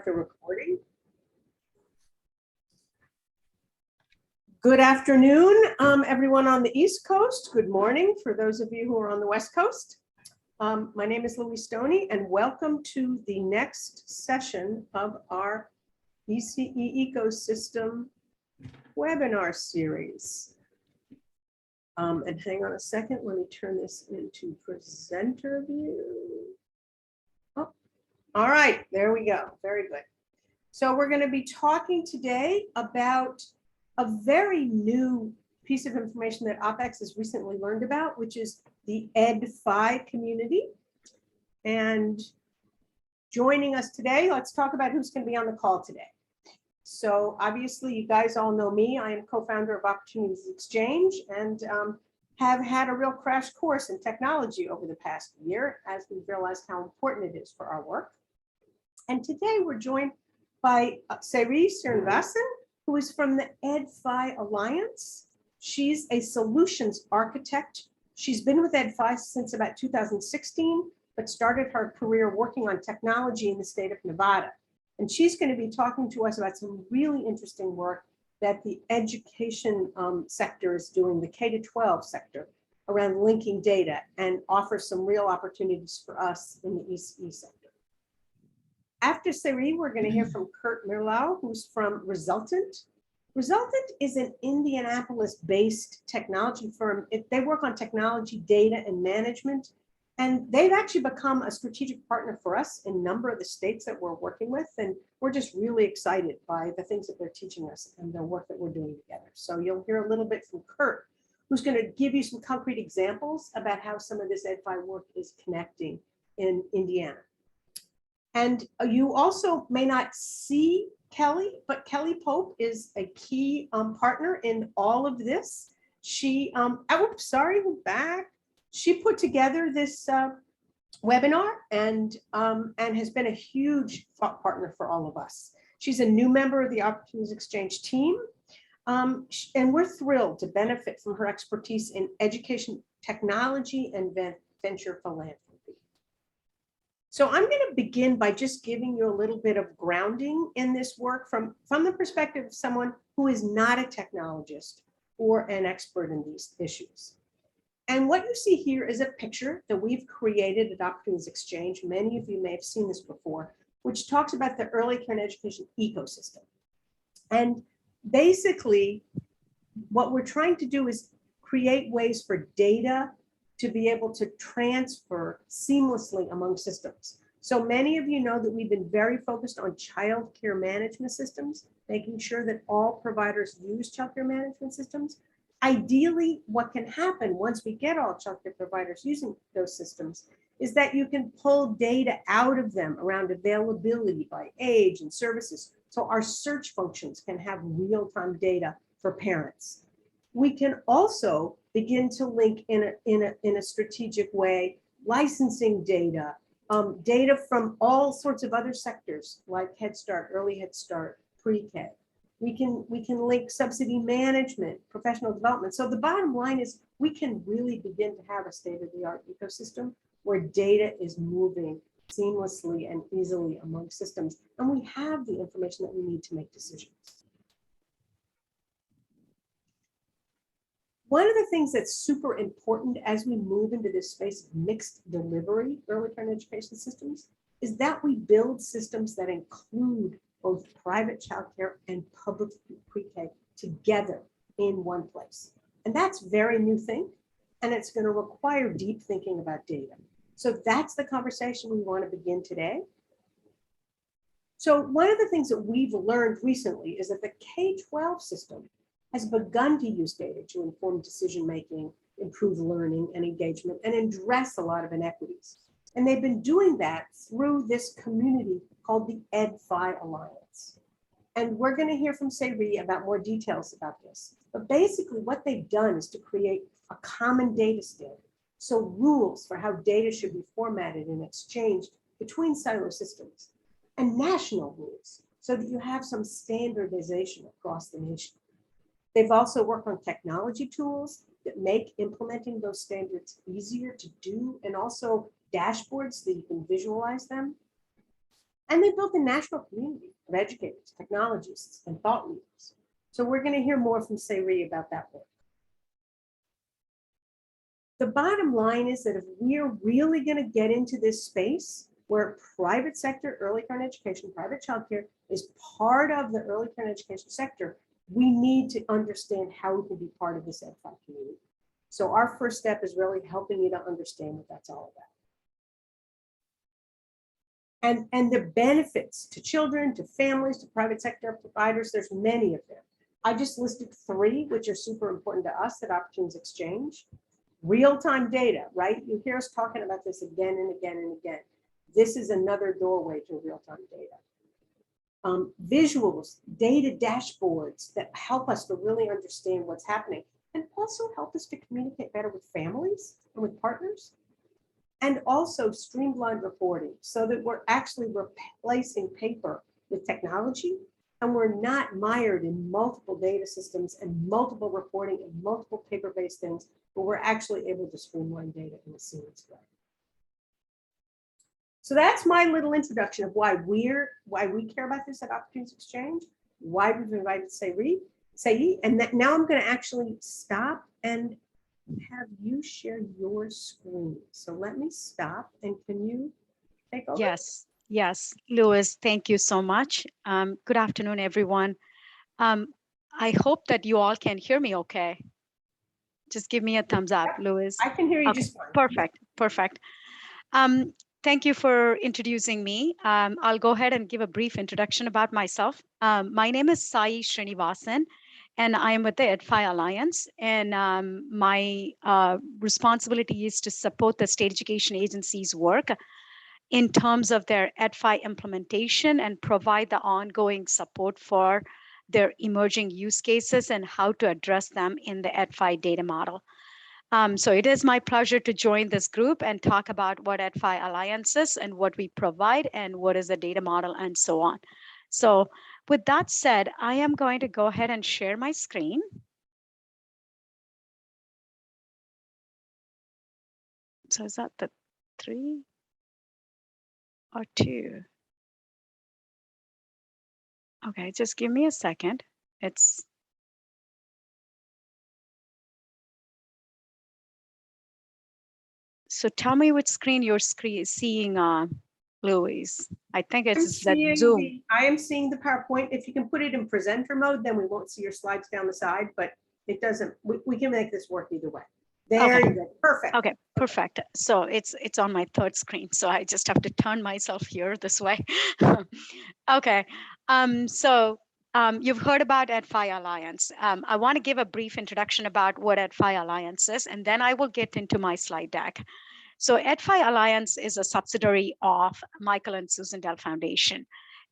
the recording. Good afternoon, everyone on the East Coast. Good morning for those of you who are on the West Coast. My name is Louise Stoney, and welcome to the next session of our ECE Ecosystem webinar series. And hang on a second, let me turn this into presenter view. Oh, all right, there we go. Very good. So we're going to be talking today about a very new piece of information that OpEx has recently learned about, which is the EdFi community. And joining us today, let's talk about who's going to be on the call today. So obviously, you guys all know me. I am co-founder of Opportunities Exchange and have had a real crash course in technology over the past year as we realized how important it is for our work. And today we're joined by Seri Srinivasan, who is from the EdFi Alliance. She's a solutions architect. She's been with EdFi since about 2016, but started her career working on technology in the state of Nevada. And she's going to be talking to us about some really interesting work that the education sector is doing, the K-12 sector, around linking data, and offer some real opportunities for us in the ECE sector. After Seri, we're going to hear from Kurt Mirlau, who's from Resultant. Resultant is an Indianapolis-based technology firm. They work on technology, data, and management. And they've actually become a strategic partner for us in a number of the states that we're working with. And we're just really excited by the things that they're teaching us and the work that we're doing together. So you'll hear a little bit from Kurt, who's going to give you some concrete examples about how some of this EdFi work is connecting in Indiana. And you also may not see Kelly, but Kelly Pope is a key partner in all of this. She, sorry, we're back. She put together this webinar and has been a huge partner for all of us. She's a new member of the Opportunities Exchange team, and we're thrilled to benefit from her expertise in education technology and venture philanthropy. So I'm going to begin by just giving you a little bit of grounding in this work from the perspective of someone who is not a technologist or an expert in these issues. And what you see here is a picture that we've created at Opportunities Exchange. Many of you may have seen this before, which talks about the early care and education ecosystem. And basically, what we're trying to do is create ways for data to be able to transfer seamlessly among systems. So many of you know that we've been very focused on child care management systems, making sure that all providers use child care management systems. Ideally, what can happen once we get all child care providers using those systems is that you can pull data out of them around availability by age and services. So our search functions can have real-time data for parents. We can also begin to link in a strategic way licensing data, data from all sorts of other sectors like Head Start, Early Head Start, Pre-K. We can link subsidy management, professional development. So the bottom line is we can really begin to have a state-of-the-art ecosystem where data is moving seamlessly and easily among systems, and we have the information that we need to make decisions. One of the things that's super important as we move into this space of mixed delivery early care and education systems is that we build systems that include both private childcare and public pre-K together in one place. And that's a very new thing, and it's going to require deep thinking about data. So that's the conversation we want to begin today. So one of the things that we've learned recently is that the K-12 system has begun to use data to inform decision-making, improve learning and engagement, and address a lot of inequities. And they've been doing that through this community called the EdFi Alliance. And we're going to hear from Seri about more details about this. But basically what they've done is to create a common data standard. So rules for how data should be formatted and exchanged between silo systems, and national rules so that you have some standardization across the nation. They've also worked on technology tools that make implementing those standards easier to do, and also dashboards so that you can visualize them. And they built a national community of educators, technologists, and thought leaders. So we're going to hear more from Sayri about that work. The bottom line is that if we're really going to get into this space where private sector early career education, private childcare is part of the early career education sector, we need to understand how we can be part of this EdFi community. So our first step is really helping you to understand what that's all about. And the benefits to children, to families, to private sector providers, there's many of them. I just listed 3, which are super important to us at Opportunities Exchange. Real-time data, right? You hear us talking about this again and again and again. This is another doorway to real-time data. Visuals, data dashboards that help us to really understand what's happening and also help us to communicate better with families and with partners. And also streamlined reporting so that we're actually replacing paper with technology and we're not mired in multiple data systems and multiple reporting and multiple paper-based things, but we're actually able to streamline data in a seamless way. So that's my little introduction of why we care about this at Opportunities Exchange, why we've invited Sayri, and that now I'm going to actually stop and have you share your screen. So let me stop, and can you take over? Yes, Louis, thank you so much. Good afternoon, everyone. I hope that you all can hear me okay. Just give me a thumbs up, Yep, Louis. I can hear you Okay, just fine. perfect. Thank you for introducing me. I'll go ahead and give a brief introduction about myself. My name is Sai Srinivasan, and I am with the EdFi Alliance. And my responsibility is to support the state education agency's work in terms of their EdFi implementation and provide the ongoing support for their emerging use cases and how to address them in the EdFi data model. So it is my pleasure to join this group and talk about what EdFi Alliance is and what we provide and what is the data model and so on. So with that said, I am going to go ahead and share my screen. So is that the 3 or 2? Okay, just give me a second. So tell me which screen you're seeing, Louise. I think it's that Zoom. I am seeing the PowerPoint. If you can put it in presenter mode, then we won't see your slides down the side, but it doesn't, we can make this work either way. There you go, perfect. Okay, perfect. So it's on my 3rd screen, so I just have to turn myself here this way. Okay, you've heard about EdFi Alliance. I want to give a brief introduction about what EdFi Alliance is, and then I will get into my slide deck. So EdFi Alliance is a subsidiary of Michael and Susan Dell Foundation.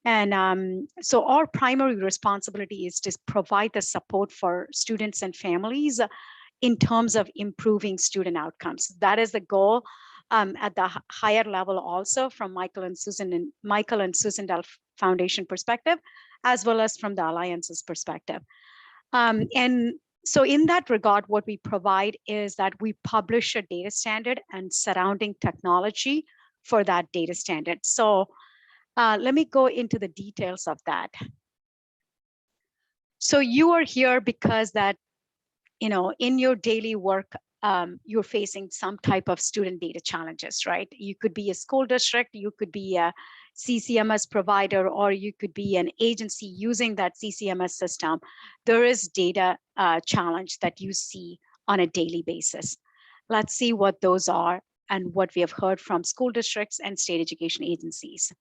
And so our primary responsibility is to provide the support for students and families in terms of improving student outcomes. That is the goal at the higher level also from Michael and Susan Dell Foundation perspective, as well as from the Alliance's perspective. And so in that regard, what we provide is that we publish a data standard and surrounding technology for that data standard. So let me go into the details of that. So you are here because that, in your daily work, you're facing some type of student data challenges, right? You could be a school district, you could be a CCMS provider, or you could be an agency using that CCMS system. There is data challenge that you see on a daily basis. Let's see what those are and what we have heard from school districts and state education agencies.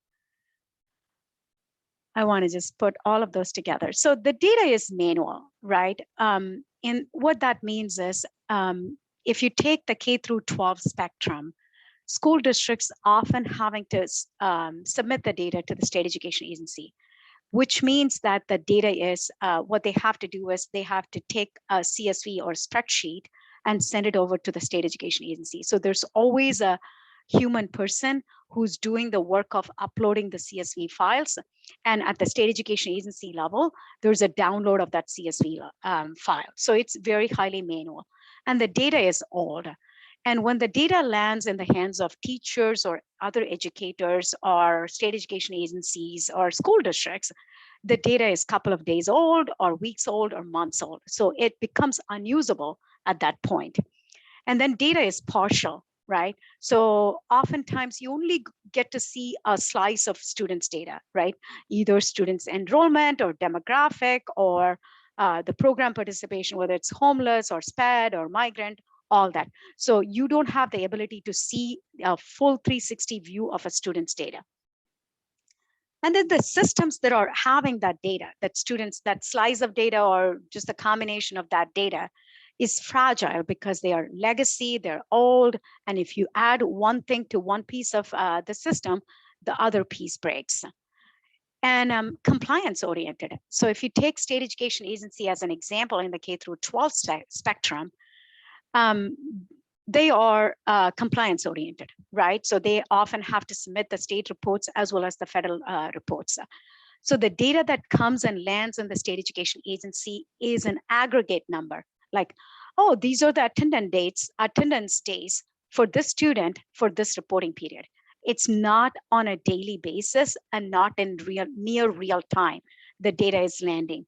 I want to just put all of those together. So the data is manual, right? And what that means is if you take the K through 12 spectrum, school districts often having to submit the data to the state education agency, which means that the data is, what they have to do is they have to take a CSV or spreadsheet and send it over to the state education agency. So there's always a human person who's doing the work of uploading the CSV files. And at the state education agency level, there's a download of that CSV file. So it's very highly manual. And the data is old. And when the data lands in the hands of teachers or other educators or state education agencies or school districts, the data is a couple of days old or weeks old or months old. So it becomes unusable at that point. And then data is partial, right? So oftentimes you only get to see a slice of students' data, right? Either students' enrollment or demographic or the program participation, whether it's homeless or SPED or migrant, all that. So you don't have the ability to see a full 360 view of a student's data. And then the systems that are having that data, that students, that slice of data or just a combination of that data is fragile because they are legacy, they're old. And if you add one thing to one piece of the system, the other piece breaks. And compliance oriented. So if you take state education agency as an example in the K through 12 spectrum, they are compliance oriented, right? So they often have to submit the state reports as well as the federal reports. So the data that comes and lands in the state education agency is an aggregate number, like, oh, these are the attendance days for this student for this reporting period. It's not on a daily basis and not in near real time. The data is landing.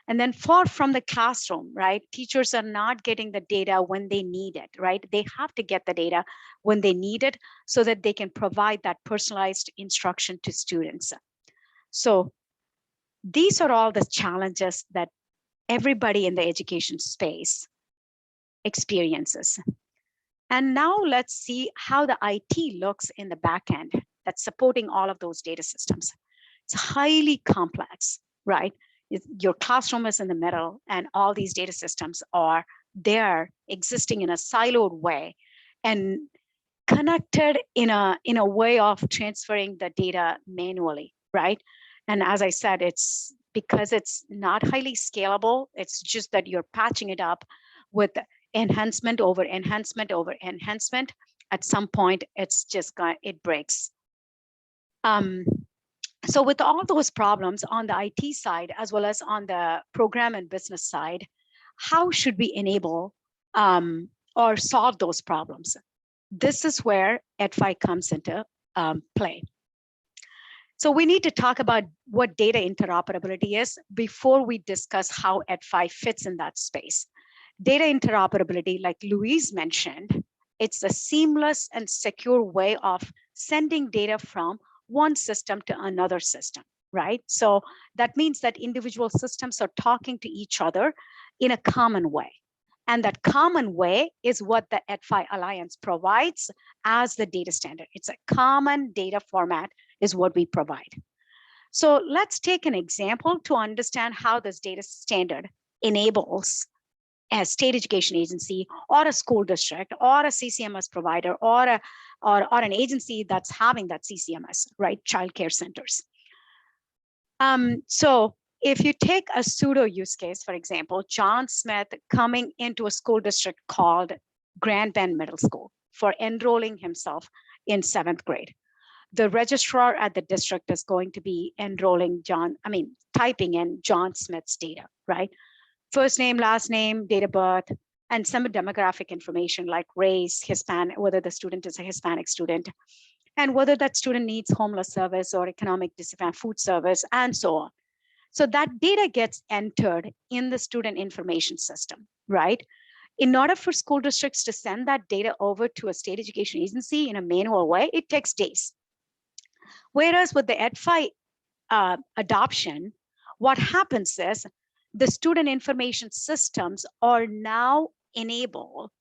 And then far from the classroom, right? Teachers are not getting the data when they need it, right? They have to get the data when they need it so that they can provide that personalized instruction to students. So these are all the challenges that everybody in the education space experiences. And now let's see how the IT looks in the back end that's supporting all of those data systems. It's highly complex, right? Your classroom is in the middle and all these data systems are there existing in a siloed way and connected in a way of transferring the data manually, right? And as I said, it's because it's not highly scalable. It's just that you're patching it up with enhancement over enhancement over enhancement. At some point, it's just it breaks. So with all those problems on the IT side, as well as on the program and business side, how should we enable or solve those problems? This is where EdFi comes into play. So we need to talk about what data interoperability is before we discuss how EdFi fits in that space. Data interoperability, like Louise mentioned, it's a seamless and secure way of sending data from one system to another system, right? So that means that individual systems are talking to each other in a common way. And that common way is what the EdFi Alliance provides as the data standard. It's a common data format is what we provide. So let's take an example to understand how this data standard enables a state education agency or a school district or a CCMS provider or an agency that's having that CCMS, right? Child care centers. So if you take a pseudo use case, for example, John Smith coming into a school district called Grand Bend Middle School for enrolling himself in 7th grade. The registrar at the district is going to be typing in John Smith's data, right? First name, last name, date of birth, and some demographic information like race, Hispanic, whether the student is a Hispanic student, and whether that student needs homeless service or economic disadvantage food service, and so on. So that data gets entered in the student information system, right? In order for school districts to send that data over to a state education agency in a manual way, it takes days. Whereas with the EdFi adoption, what happens is the student information systems are now enabled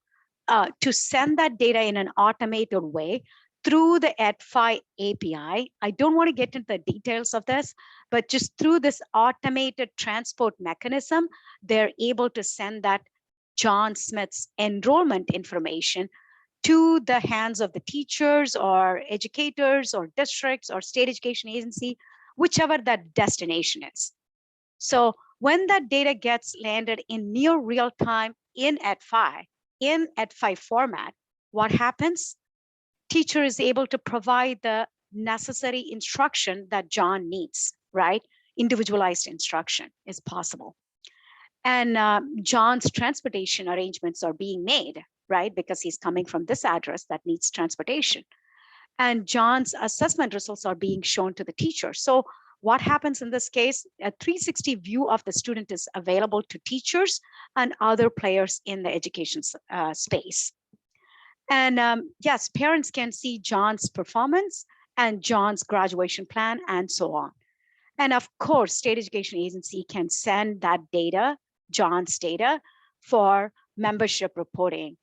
to send that data in an automated way through the EdFi API. I don't want to get into the details of this, but just through this automated transport mechanism, they're able to send that John Smith's enrollment information to the hands of the teachers or educators or districts or state education agency, whichever that destination is. So when that data gets landed in near real time in EdFi format, what happens? Teacher is able to provide the necessary instruction that John needs, right? Individualized instruction is possible. And John's transportation arrangements are being made, right? Because he's coming from this address that needs transportation. And John's assessment results are being shown to the teacher. So what happens in this case? A 360 view of the student is available to teachers and other players in the education space. And yes, parents can see John's performance and John's graduation plan and so on. And of course, state education agency can send that data, John's data, for membership reporting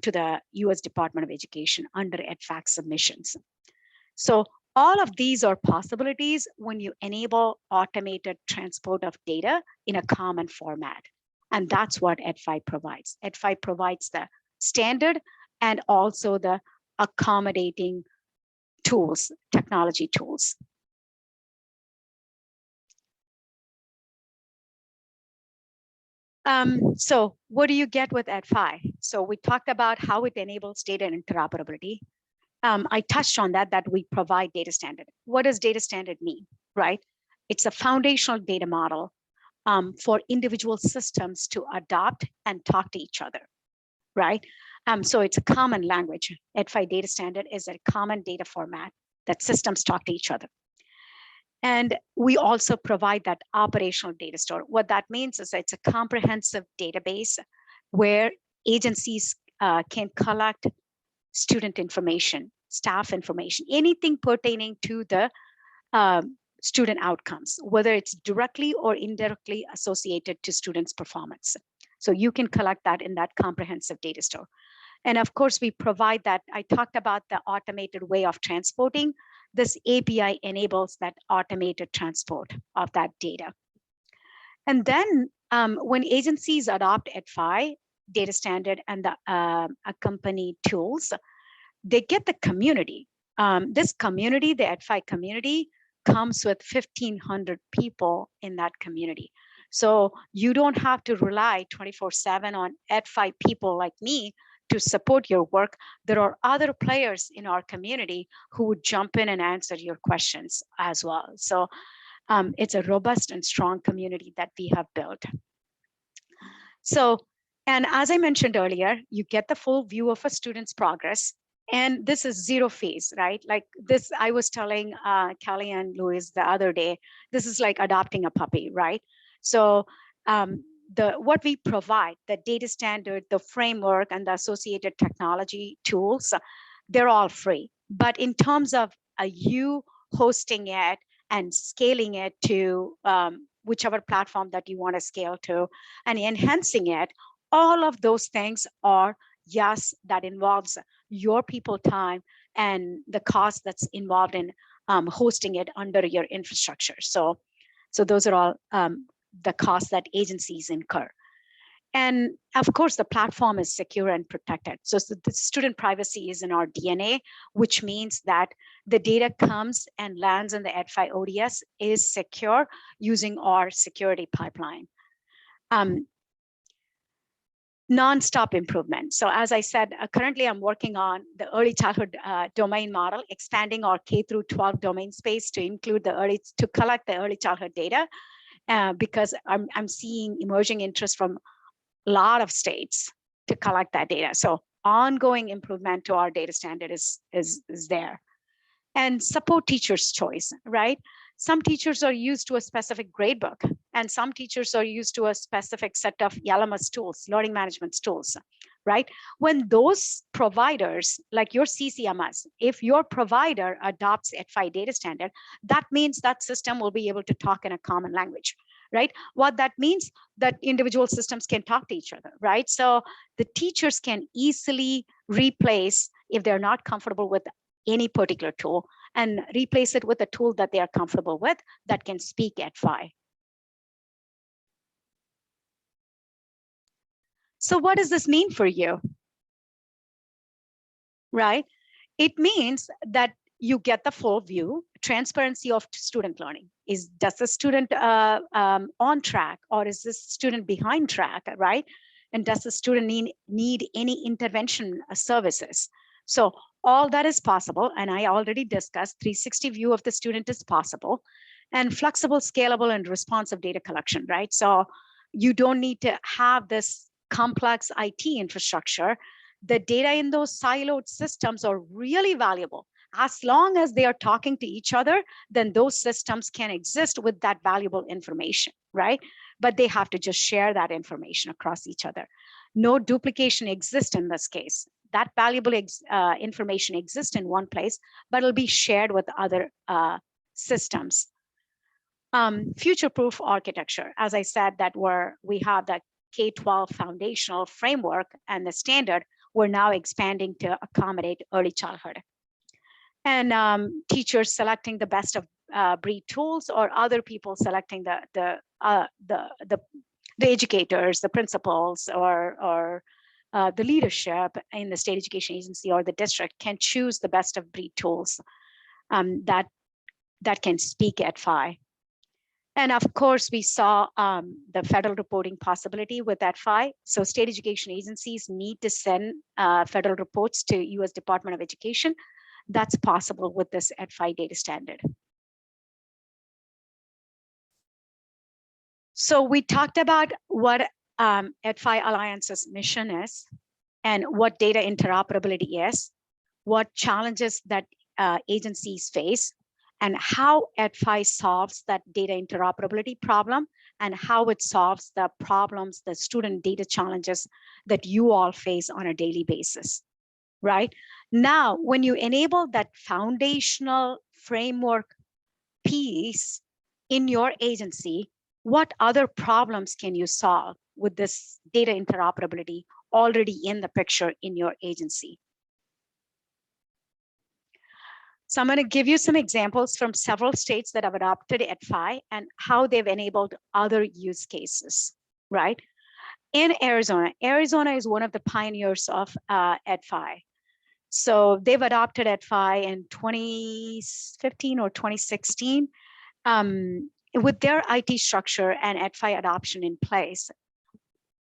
to the US Department of Education under EdFact submissions. So all of these are possibilities when you enable automated transport of data in a common format. And that's what EdFi provides. EdFi provides the standard and also the accommodating tools, technology tools. So what do you get with EdFi? So we talked about how it enables data interoperability. I touched on that we provide data standard. What does data standard mean, right? It's a foundational data model for individual systems to adopt and talk to each other, right? So it's a common language. EdFi data standard is a common data format that systems talk to each other. And we also provide that operational data store. What that means is it's a comprehensive database where agencies can collect student information, staff information, anything pertaining to the student outcomes, whether it's directly or indirectly associated to students' performance. So you can collect that in that comprehensive data store. And of course, we provide that. I talked about the automated way of transporting. This API enables that automated transport of that data. And then when agencies adopt EdFi, data standard, and the accompanying tools, they get the community. This community, the EdFi community, comes with 1,500 people in that community. So you don't have to rely 24/7 on EdFi people like me to support your work. There are other players in our community who would jump in and answer your questions as well. So it's a robust and strong community that we have built. So, and as I mentioned earlier, you get the full view of a student's progress. And this is zero fees, right? Like this, I was telling Kelly and Louis the other day, this is like adopting a puppy, right? So what we provide, the data standard, the framework, and the associated technology tools, they're all free. But in terms of you hosting it and scaling it to whichever platform that you want to scale to and enhancing it, all of those things are, yes, that involves your people time and the cost that's involved in hosting it under your infrastructure. So those are all the costs that agencies incur. And of course, the platform is secure and protected. So the student privacy is in our DNA, which means that the data comes and lands in the EdFi ODS is secure using our security pipeline. Non-stop improvement. So as I said, currently I'm working on the early childhood domain model, expanding our K through 12 domain space to include to collect the early childhood data, because I'm seeing emerging interest from a lot of states to collect that data. So ongoing improvement to our data standard is there. And support teachers' choice, right? Some teachers are used to a specific gradebook, and some teachers are used to a specific set of LMS tools, learning management tools, right? When those providers, like your CCMS, if your provider adopts EdFi data standard, that means that system will be able to talk in a common language, right? What that means that individual systems can talk to each other, right? So the teachers can easily replace, if they're not comfortable with any particular tool, and replace it with a tool that they are comfortable with that can speak EdFi. So what does this mean for you? Right? It means that you get the full view, transparency of student learning. Does the student on track, or is this student behind track, right? And does the student need any intervention services? So all that is possible, and I already discussed 360 view of the student is possible, and flexible, scalable, and responsive data collection, right? So you don't need to have this complex IT infrastructure the data in those siloed systems are really valuable. As long as they are talking to each other, then those systems can exist with that valuable information, right? But they have to just share that information across each other. No duplication exists in this case. That valuable information exists in one place, but it'll be shared with other systems. Future-proof architecture, as I said, that we have that K-12 foundational framework and the standard, we're now expanding to accommodate early childhood. And teachers selecting the best of breed tools, or other people selecting the educators, the principals, or the leadership in the state education agency or the district can choose the best of breed tools that can speak EdFi. And of course, we saw the federal reporting possibility with EdFi. So state education agencies need to send federal reports to US Department of Education. That's possible with this EdFi data standard. So we talked about what EdFi Alliance's mission is and what data interoperability is, what challenges that agencies face, and how EdFi solves that data interoperability problem, and how it solves the problems, the student data challenges that you all face on a daily basis, right? Now, when you enable that foundational framework piece in your agency, what other problems can you solve with this data interoperability already in the picture in your agency? So I'm going to give you some examples from several states that have adopted EdFi and how they've enabled other use cases, right? In Arizona is one of the pioneers of EdFi. So they've adopted EdFi in 2015 or 2016. With their IT structure and EdFi adoption in place,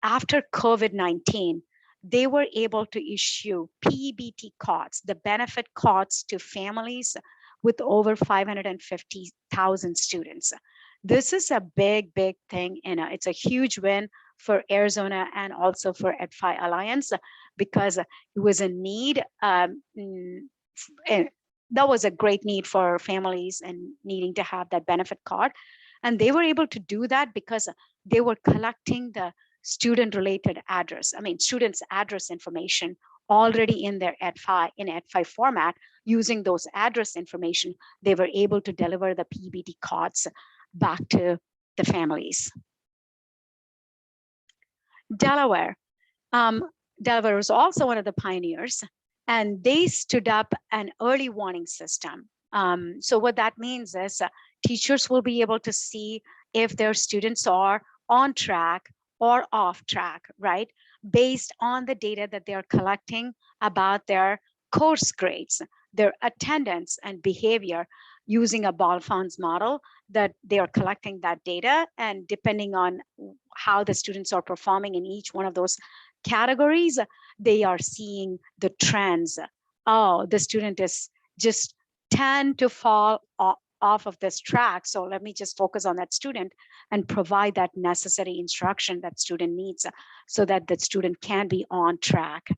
after COVID-19, they were able to issue PEBT cards, the benefit cards, to families with over 550,000 students. This is a big, big thing, and it's a huge win for Arizona and also for EdFi Alliance, because it was a need. That was a great need for families and needing to have that benefit card. And they were able to do that because they were collecting the student-related address, students' address information already in their EdFi format. Using those address information, they were able to deliver the PEBT cards back to the families. Delaware was also one of the pioneers, and they stood up an early warning system. So what that means is teachers will be able to see if their students are on track or off track, right? Based on the data that they're collecting about their course grades, their attendance and behavior, using a Balfoun's model that they are collecting that data. And depending on how the students are performing in each one of those categories, they are seeing the trends. Oh, the student is just tend to fall off of this track. So let me just focus on that student and provide that necessary instruction that student needs so that the student can be on track.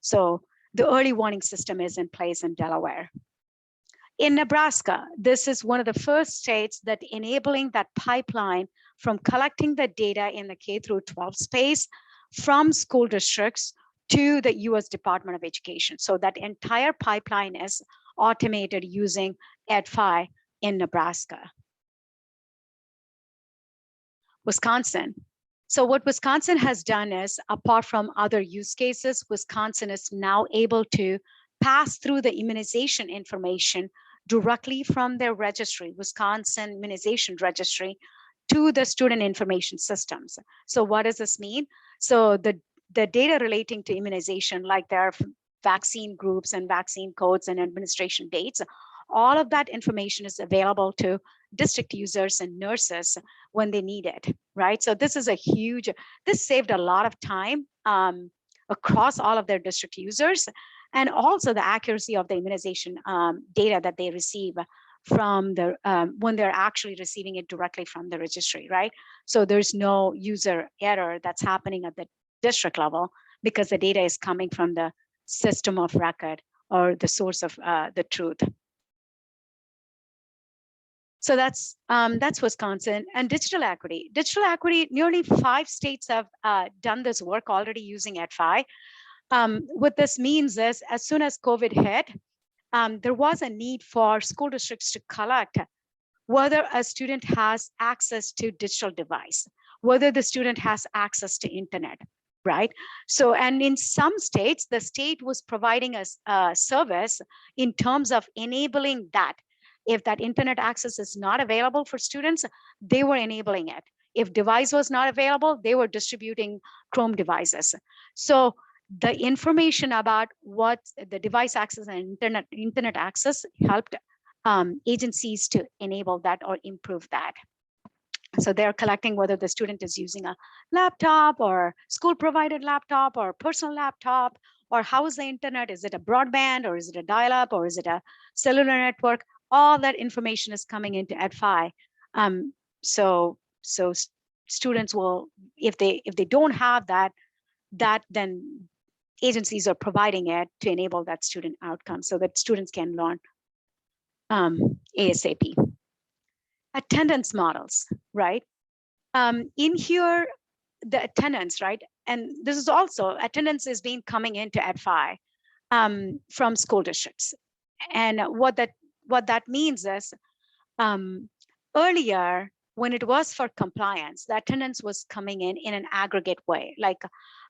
So the early warning system is in place in Delaware. In Nebraska, this is one of the first states that enabling that pipeline from collecting the data in the K-12 space from school districts to the US Department of Education. So that entire pipeline is automated using EdFi in Nebraska. Wisconsin. So what Wisconsin has done is, apart from other use cases, Wisconsin is now able to pass through the immunization information directly from their registry, Wisconsin Immunization Registry, to the student information systems. So what does this mean? So the data relating to immunization, like their vaccine groups and vaccine codes and administration dates, all of that information is available to district users and nurses when they need it, right? So this is this saved a lot of time across all of their district users, and also the accuracy of the immunization data that they receive from the when they're actually receiving it directly from the registry, right? So there's no user error that's happening at the district level because the data is coming from the system of record or the source of the truth. So that's Wisconsin. And digital equity. Digital equity, nearly 5 states have done this work already using EdFi. What this means is, as soon as COVID hit, there was a need for school districts to collect whether a student has access to digital device, whether the student has access to internet, right? So, and in some states, the state was providing a service in terms of enabling that. If that internet access is not available for students, they were enabling it. If device was not available, they were distributing Chrome devices. So the information about what the device access and internet access helped agencies to enable that or improve that. So they're collecting whether the student is using a laptop or school provided laptop or personal laptop, or how is the internet? Is it a broadband, or is it a dial-up, or is it a cellular network? All that information is coming into EdFi. So students will, if they don't have that then agencies are providing it to enable that student outcome so that students can learn ASAP. Attendance models, right? In here, the attendance, right? And this is also, attendance is being coming into EdFi from school districts. And what that means is, earlier, when it was for compliance, the attendance was coming in an aggregate way. Like,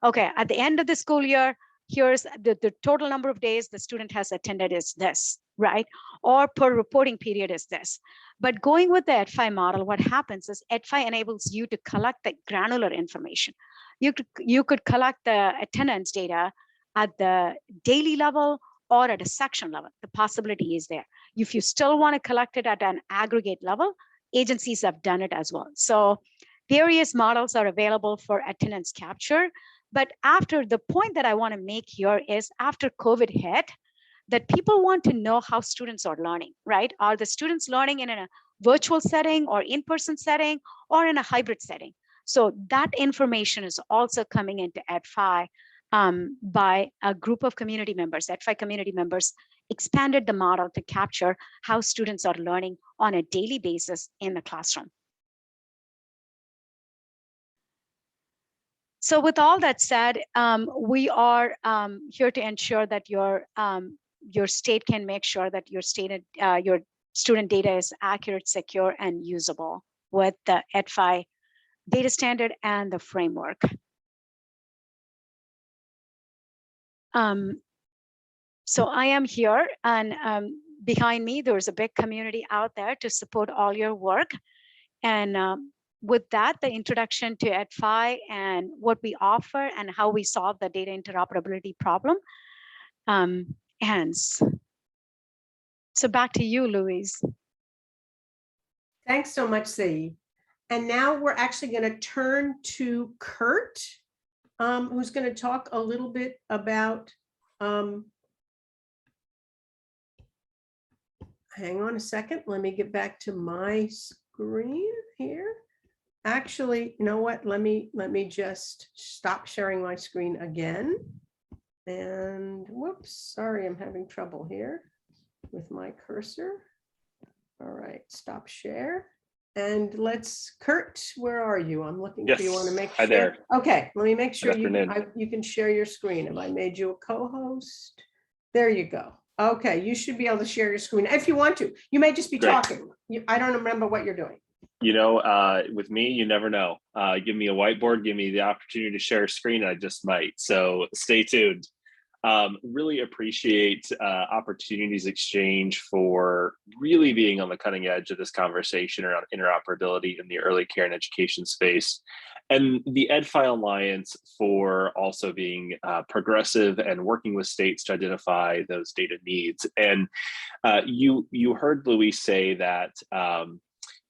okay, at the end of the school year, here's the total number of days the student has attended is this, right? Or per reporting period is this. But going with the EdFi model, what happens is EdFi enables you to collect the granular information. You could collect the attendance data at the daily level or at a section level. The possibility is there. If you still want to collect it at an aggregate level, agencies have done it as well. So various models are available for attendance capture. But after, the point that I want to make here is, after COVID hit, that people want to know how students are learning, right? Are the students learning in a virtual setting or in-person setting or in a hybrid setting? So that information is also coming into EdFi by a group of community members. EdFi community members expanded the model to capture how students are learning on a daily basis in the classroom. So with all that said, we are here to ensure that your state can make sure that your student data is accurate, secure, and usable with the EdFi data standard and the framework. So I am here, and behind me, there's a big community out there to support all your work. And with that, the introduction to EdFi and what we offer and how we solve the data interoperability problem ends. So back to you, Louise. Thanks so much, Saeed. And now we're actually going to turn to Kurt, who's going to talk a little bit about, hang on a second, let me get back to my screen here. Actually, you know what? Let me just stop sharing my screen again. And whoops, sorry, I'm having trouble here with my cursor. All right, stop share. And let's, Kurt, where are you? I'm looking for you. Want to make sure? Hi there. Okay, let me make sure you can share your screen. Have I made you a co-host? There you go. Okay, you should be able to share your screen if you want to. You may just be talking. I don't remember what you're doing. You know, with me, you never know. Give me a whiteboard, give me the opportunity to share a screen, I just might. So stay tuned. Really appreciate Opportunities Exchange for really being on the cutting edge of this conversation around interoperability in the early care and education space. And the EdFi Alliance for also being progressive and working with states to identify those data needs. And you heard Louise say that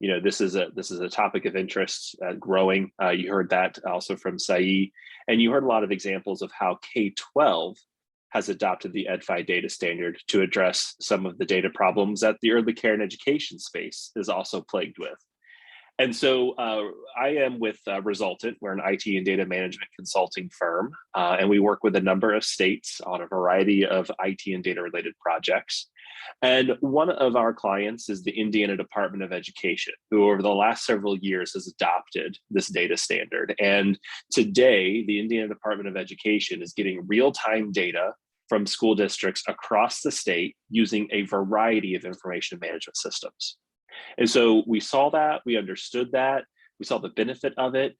you know, this is a topic of interest growing. You heard that also from Saeed, and you heard a lot of examples of how K-12 has adopted the EdFi data standard to address some of the data problems that the early care and education space is also plagued with. And so I am with Resultant. We're an IT and data management consulting firm, and we work with a number of states on a variety of IT and data related projects. And one of our clients is the Indiana Department of Education, who over the last several years has adopted this data standard. And today, the Indiana Department of Education is getting real-time data from school districts across the state using a variety of information management systems. And so we saw that, we understood that, we saw the benefit of it.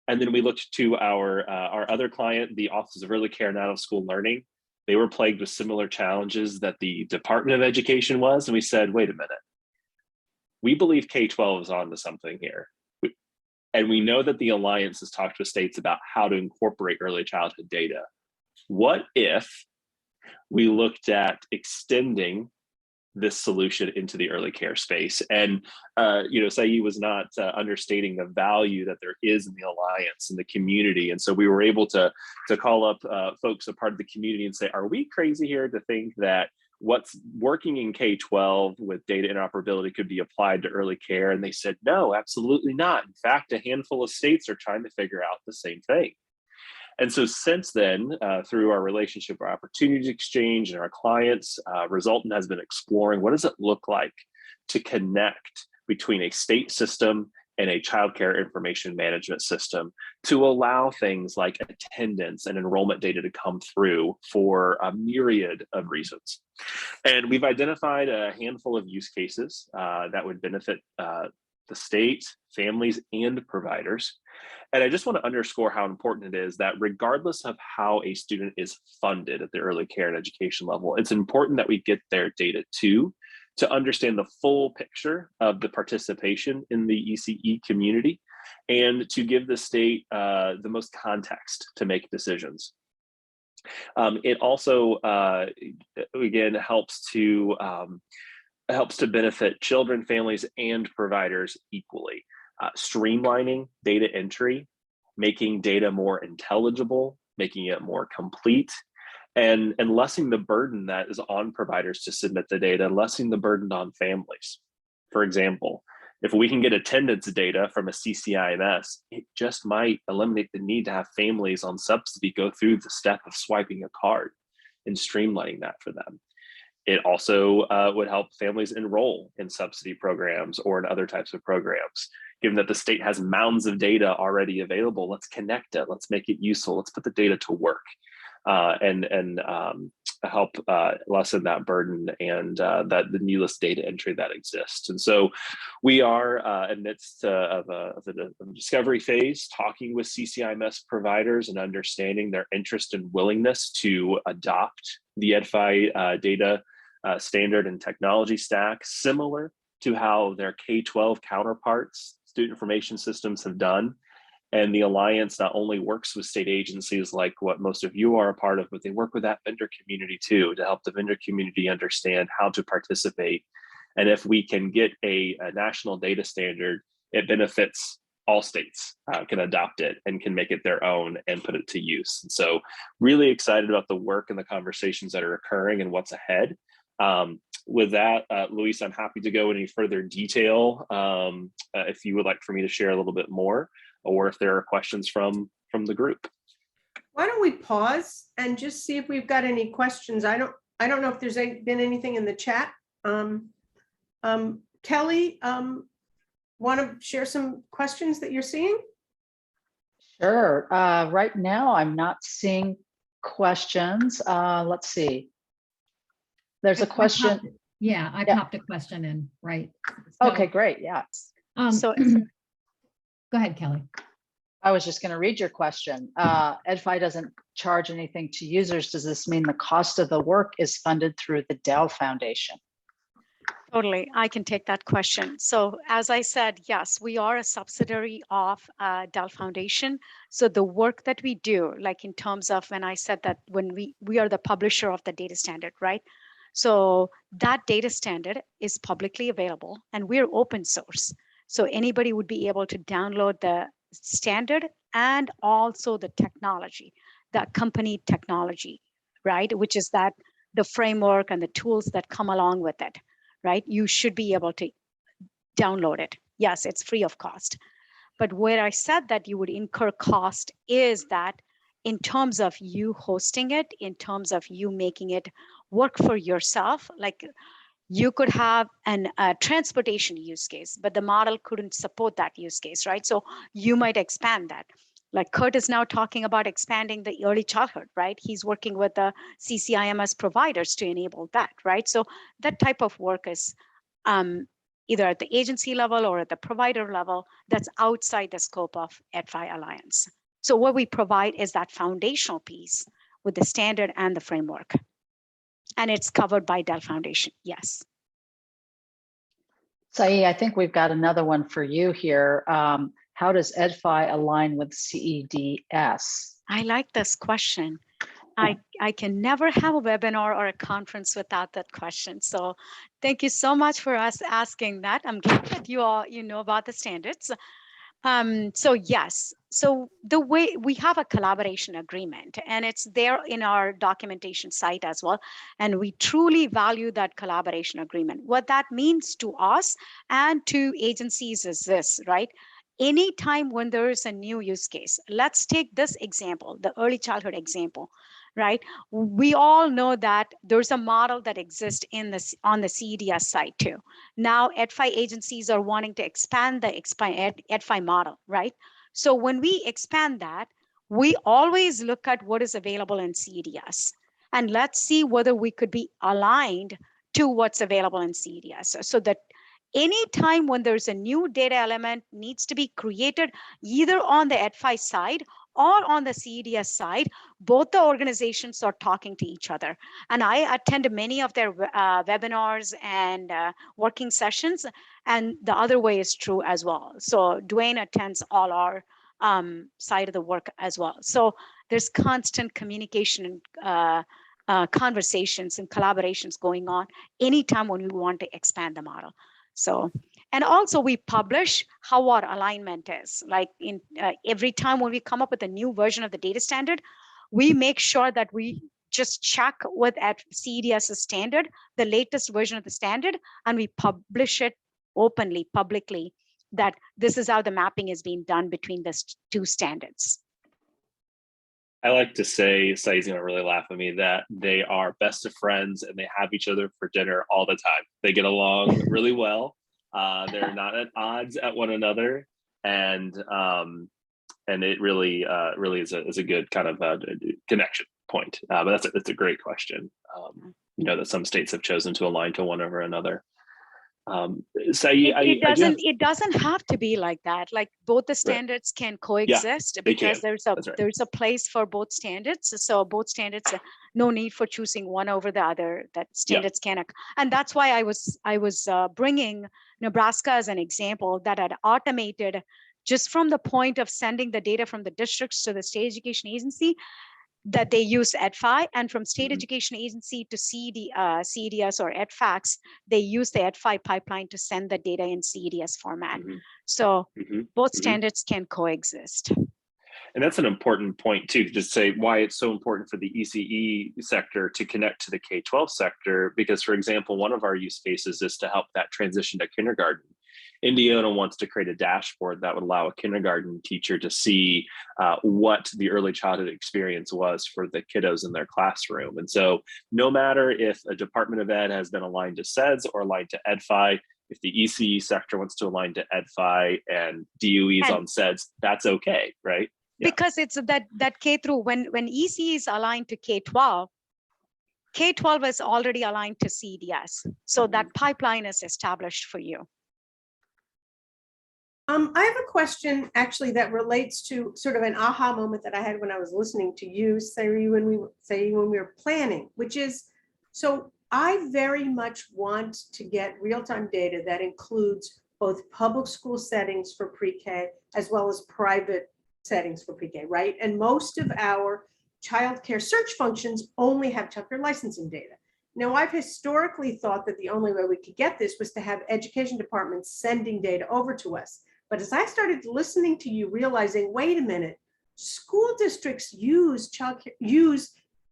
And then we looked to our other client, the Office of Early Care and Out of School Learning. They were plagued with similar challenges that the Department of Education was. And we said, wait a minute, we believe K-12 is on to something here. And we know that the Alliance has talked with states about how to incorporate early childhood data. What if we looked at extending this solution into the early care space? And Saeed was not understating the value that there is in the Alliance and the community. And so we were able to call up folks a part of the community and say, are we crazy here to think that what's working in K-12 with data interoperability could be applied to early care? And they said, no, absolutely not. In fact, a handful of states are trying to figure out the same thing. And so since then, through our relationship or opportunities exchange and our clients, Resultant has been exploring what does it look like to connect between a state system and a childcare information management system to allow things like attendance and enrollment data to come through for a myriad of reasons. And we've identified a handful of use cases that would benefit the state, families, and providers. And I just want to underscore how important it is that regardless of how a student is funded at the early care and education level, it's important that we get their data too, to understand the full picture of the participation in the ECE community and to give the state the most context to make decisions. It also, again, helps to benefit children, families, and providers equally. Streamlining data entry, making data more intelligible, making it more complete, and lessening the burden that is on providers to submit the data, lessening the burden on families. For example, if we can get attendance data from a CCIMS, it just might eliminate the need to have families on subsidy go through the step of swiping a card and streamlining that for them. It also would help families enroll in subsidy programs or in other types of programs. Given that the state has mounds of data already available, let's connect it, let's make it useful, let's put the data to work and help lessen that burden and that the needless data entry that exists. And so we are amidst of a discovery phase, talking with CCIMS providers and understanding their interest and willingness to adopt the EdFi data standard and technology stack, similar to how their K-12 counterparts, student information systems, have done. And the Alliance not only works with state agencies like what most of you are a part of, but they work with that vendor community too, to help the vendor community understand how to participate. And if we can get a national data standard, it benefits all states, can adopt it and can make it their own and put it to use. And so really excited about the work and the conversations that are occurring and what's ahead. With that, Luis, I'm happy to go any further detail if you would like for me to share a little bit more, or if there are questions from the group. Why don't we pause and just see if we've got any questions? I don't know if there's been anything in the chat. Kelly, want to share some questions that you're seeing? Sure. Right now, I'm not seeing questions. Let's see. There's a question. I popped a question in, right? So, okay, great. Yeah. So go ahead, Kelly. I was just going to read your question. EdFi doesn't charge anything to users. Does this mean the cost of the work is funded through the Dell Foundation? Totally, I can take that question. So as I said, yes, we are a subsidiary of Dell Foundation. So the work that we do, like in terms of when I said that when we are the publisher of the data standard, right? So that data standard is publicly available and we're open source. So anybody would be able to download the standard and also the technology, the company technology, right? Which is that the framework and the tools that come along with it, right? You should be able to download it. yes, it's free of cost. But where I said that you would incur cost is that in terms of you hosting it, in terms of you making it work for yourself, like you could have a transportation use case, but the model couldn't support that use case, right? So you might expand that. Like Kurt is now talking about expanding the early childhood, right? He's working with the CCIMS providers to enable that, right? So that type of work is either at the agency level or at the provider level that's outside the scope of EdFi Alliance. So what we provide is that foundational piece with the standard and the framework. And it's covered by Dell Foundation, yes. Saeed, I think we've got another one for you here. How does EdFi align with CEDS? I like this question. I can never have a webinar or a conference without that question. So thank you so much for us asking that. I'm glad that you know about the standards. So yes, so the way we have a collaboration agreement and it's there in our documentation site as well. And we truly value that collaboration agreement. What that means to us and to agencies is this, right? Anytime when there is a new use case, let's take this example, the early childhood example, right? We all know that there's a model that exists on the CEDS side too. Now, EdFi agencies are wanting to expand the EdFi model, right? So when we expand that, we always look at what is available in CEDS. And let's see whether we could be aligned to what's available in CEDS. So that anytime when there's a new data element needs to be created, either on the EdFi side or on the CEDS side, both the organizations are talking to each other. And I attend many of their webinars and working sessions, and the other way is true as well. So Dwayne attends all our side of the work as well. So there's constant communication and conversations and collaborations going on anytime when we want to expand the model. So, and also we publish how our alignment is. Like in every time when we come up with a new version of the data standard, we make sure that we just check with at CEDS standard, the latest version of the standard, and we publish it openly, publicly, that this is how the mapping is being done between the two standards. I like to say, Saeed's gonna really laugh at me, that they are best of friends and they have each other for dinner all the time. They get along really well. They're not at odds at one another, and it really is a good kind of connection point. But that's a great question. You know that some states have chosen to align to one over another. Saeed, it doesn't have to be like that. Like both the standards can coexist because there's a place for both standards. So both standards, no need for choosing one over the other. That standards can, and that's why I was bringing Nebraska as an example that had automated just from the point of sending the data from the districts to the state education agency, that they use EdFi, and from state education agency to CEDS or EdFax, they use the EdFi pipeline to send the data in CEDS format. So both standards can coexist. And that's an important point too, to say why it's so important for the ECE sector to connect to the K-12 sector, because for example, one of our use cases is to help that transition to kindergarten. Indiana wants to create a dashboard that would allow a kindergarten teacher to see what the early childhood experience was for the kiddos in their classroom. And so no matter if a Department of Ed has been aligned to CEDS or aligned to EdFi, if the ECE sector wants to align to EdFi and DOE is on CEDS, that's okay, right? Yeah. Because it's that K through, when ECE is aligned to K-12, K-12 is already aligned to CEDS. So that pipeline is established for you. I have a question actually that relates to sort of an aha moment that I had when I was listening to you say when we were planning, which is, so I very much want to get real-time data that includes both public school settings for pre-K as well as private settings for pre-K, right? And most of our childcare search functions only have childcare licensing data. Now, I've historically thought that the only way we could get this was to have education departments sending data over to us. But as I started listening to you, realizing, wait a minute, school districts use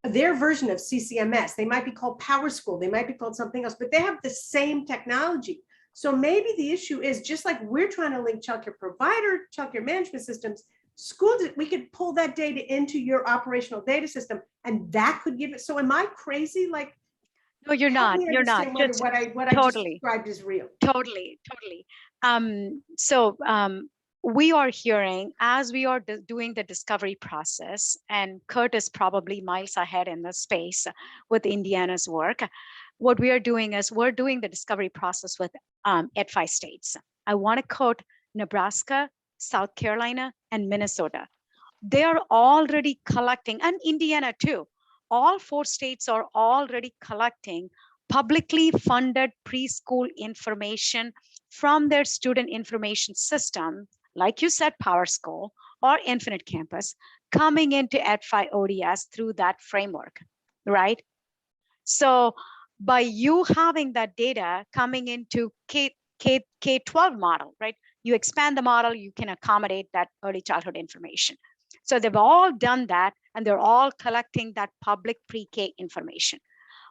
their version of CCMS. They might be called Power School, they might be called something else, but they have the same technology. So maybe the issue is just like we're trying to link childcare provider, childcare management systems, schools, we could pull that data into your operational data system and that could give it. So am I crazy? Like, No, you're help not. me You're not. understand whether Just what I just totally. described is real. Totally. We are hearing as we are doing the discovery process, and Kurt is probably miles ahead in the space with Indiana's work. What we are doing is we're doing the discovery process with EdFi states. I want to quote Nebraska, South Carolina, and Minnesota. They are already collecting, and Indiana too. All 4 states are already collecting publicly funded preschool information from their student information system, like you said, PowerSchool or Infinite Campus, coming into EdFi ODS through that framework, right? So by you having that data coming into K-12 model, right? You expand the model, you can accommodate that early childhood information. So they've all done that, and they're all collecting that public pre-K information.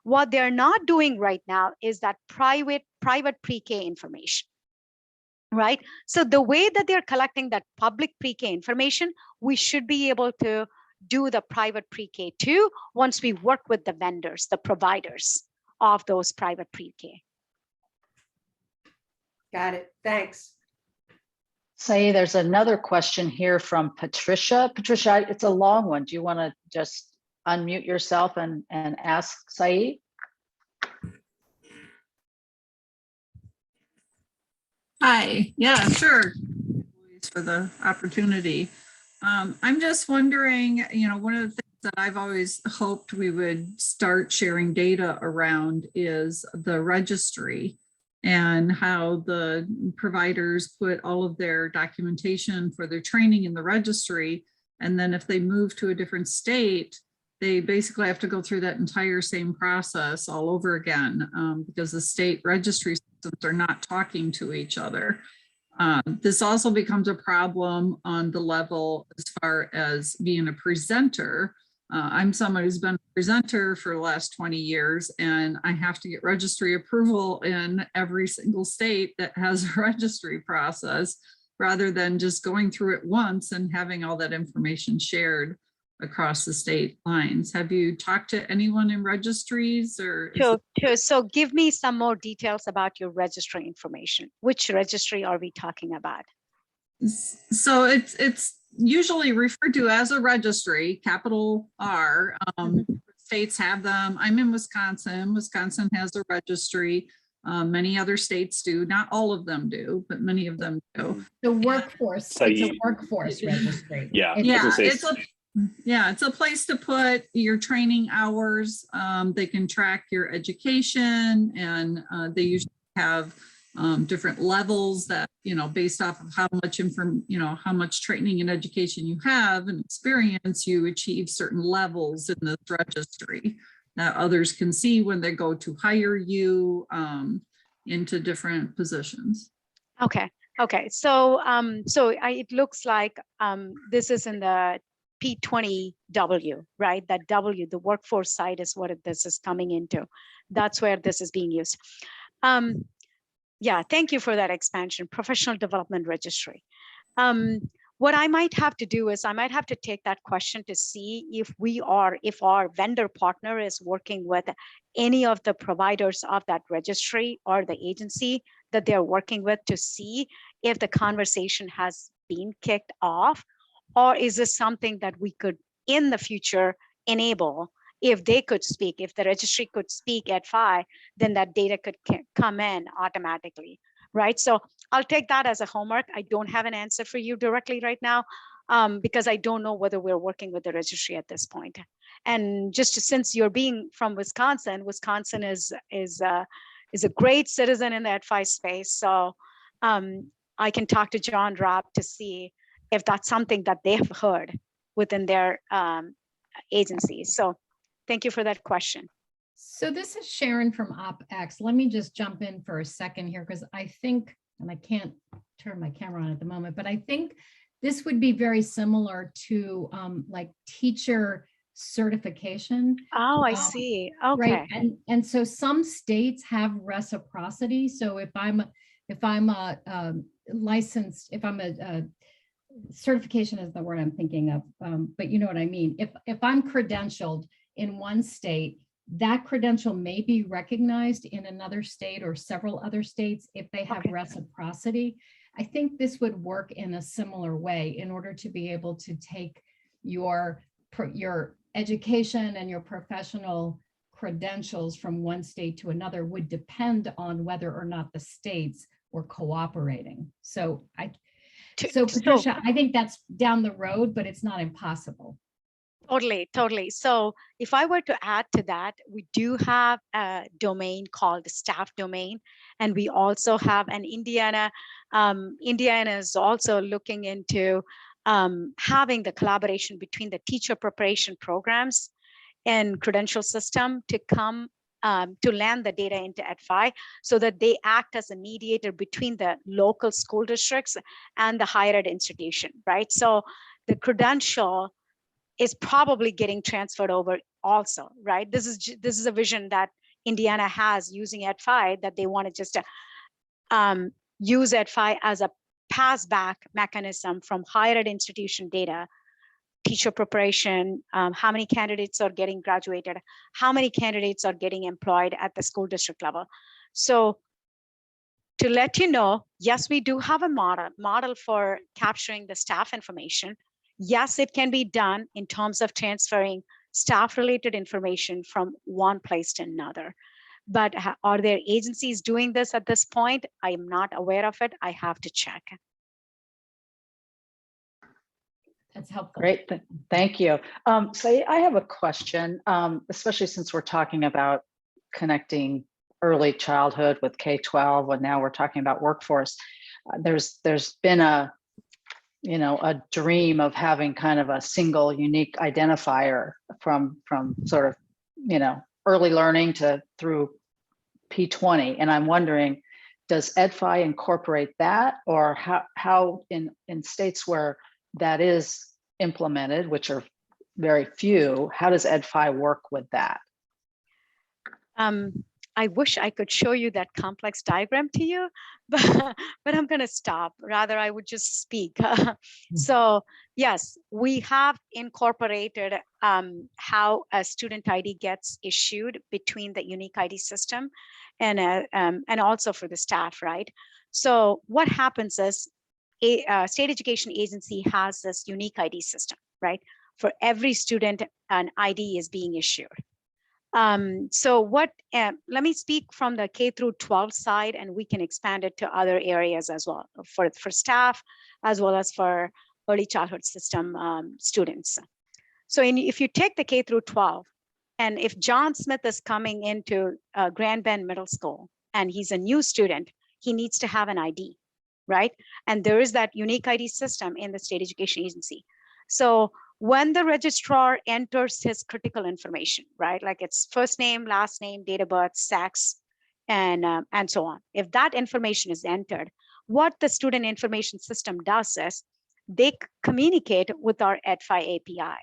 What they're not doing right now is that private pre-K information, right? So the way that they're collecting that public pre-K information, we should be able to do the private pre-K too, once we work with the vendors, the providers of those private pre-K. Got it. Thanks. Say, there's another question here from Patricia. Patricia, it's a long one. Do you want to just unmute yourself and ask Saeed? Hi, yeah, sure. Thanks for the opportunity. I'm just wondering, one of the things that I've always hoped we would start sharing data around is the registry and how the providers put all of their documentation for their training in the registry. And then if they move to a different state, they basically have to go through that entire same process all over again because the state registry systems are not talking to each other. This also becomes a problem on the level as far as being a presenter. I'm someone who's been a presenter for the last 20 years, and I have to get registry approval in every single state that has a registry process, rather than just going through it once and having all that information shared across the state lines. Have you talked to anyone in registries or? So give me some more details about your registry information. Which registry are we talking about? So it's usually referred to as a registry, capital R. States have them. I'm in Wisconsin. Wisconsin has a registry. Many other states do. Not all of them do, but many of them do. The workforce, So it's a workforce registry. Yeah, It's a place to put your training hours. They can track your education, and they usually have different levels that, based off of how much how much training and education you have and experience, you achieve certain levels in this registry that others can see when they go to hire you into different positions. Okay. So it looks like this is in the P20W, right? That W, the workforce side, is what this is coming into. That's where this is being used. Yeah, thank you for that expansion. Professional Development Registry. What I might have to do is I might have to take that question to see if our vendor partner is working with any of the providers of that registry or the agency that they're working with, to see if the conversation has been kicked off, or is this something that we could in the future enable. If they could speak, if the registry could speak EdFi, then that data could come in automatically, right? So I'll take that as a homework. I don't have an answer for you directly right now because I don't know whether we're working with the registry at this point. And just since you're being from Wisconsin, Wisconsin is a great citizen in the EdFi space. So I can talk to John Rapp to see if that's something that they have heard within their agencies. So thank you for that question. So this is Sharon from OpX. Let me just jump in for a second here, because I think, and I can't turn my camera on at the moment, but I think this would be very similar to like teacher certification. Oh, I Um, see. Right, Okay. and so some states have reciprocity. So if I'm a licensed, if I'm a certification is the word I'm thinking of, but you know what I mean. If I'm credentialed in one state, that credential may be recognized in another state or several other states if they have Okay. reciprocity. I think this would work in a similar way in order to be able to take your education and your professional credentials from one state to another would depend on whether or not the states were cooperating. So So Patricia, I think that's down the road, but it's not impossible. totally. So if I were to add to that, we do have a domain called the staff domain, and we also have an Indiana. Indiana is also looking into having the collaboration between the teacher preparation programs and credential system to come to land the data into EdFi so that they act as a mediator between the local school districts and the higher ed institution, right? So the credential is probably getting transferred over also, right? This is a vision that Indiana has using EdFi, that they want to just use EdFi as a pass back mechanism from higher ed institution data, teacher preparation, how many candidates are getting graduated, how many candidates are getting employed at the school district level. So to let you know, yes, we do have a model for capturing the staff information. Yes, it can be done in terms of transferring staff related information from one place to another. But are there agencies doing this at this point? I am not aware of it. I have to check. That's helpful. Great, thank you. So I have a question, especially since we're talking about connecting early childhood with K-12, and now we're talking about workforce. There's been a dream of having kind of a single unique identifier from sort of, early learning to through P20. And I'm wondering, does EdFi incorporate that, or how in states where that is implemented, which are very few, how does EdFi work with that? I wish I could show you that complex diagram to you, but I'm going to stop. Rather, I would just speak. So yes, we have incorporated how a student ID gets issued between the unique ID system and also for the staff, right? So what happens is a state education agency has this unique ID system, right? For every student, an ID is being issued. So let me speak from the K through 12 side, and we can expand it to other areas as well for staff, as well as for early childhood system students. So if you take the K through 12, and if John Smith is coming into Grand Bend Middle School and he's a new student, he needs to have an ID, right? And there is that unique ID system in the state education agency. So when the registrar enters his critical information, right, like its first name, last name, date of birth, sex, and so on, if that information is entered, what the student information system does is they communicate with our EdFi API,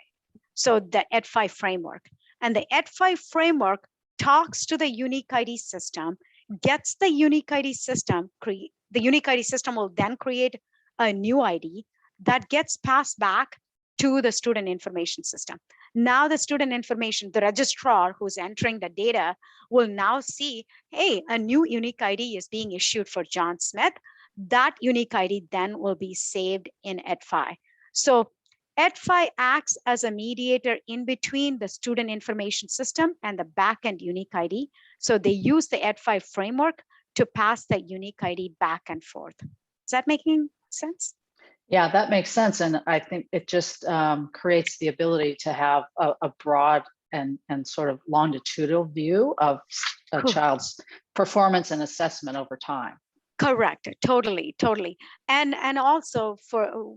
so the EdFi framework. And the EdFi framework talks to the unique ID system, gets the unique ID system, the unique ID system will then create a new ID that gets passed back to the student information system. Now the student information, the registrar who's entering the data will now see, hey, a new unique ID is being issued for John Smith. That unique ID then will be saved in EdFi. So EdFi acts as a mediator in between the student information system and the backend unique ID. So they use the EdFi framework to pass that unique ID back and forth. Is that making sense? Yeah, that makes sense. And I think it just creates the ability to have a broad and sort of longitudinal view of a child's performance and assessment over time. Correct. Totally. And also for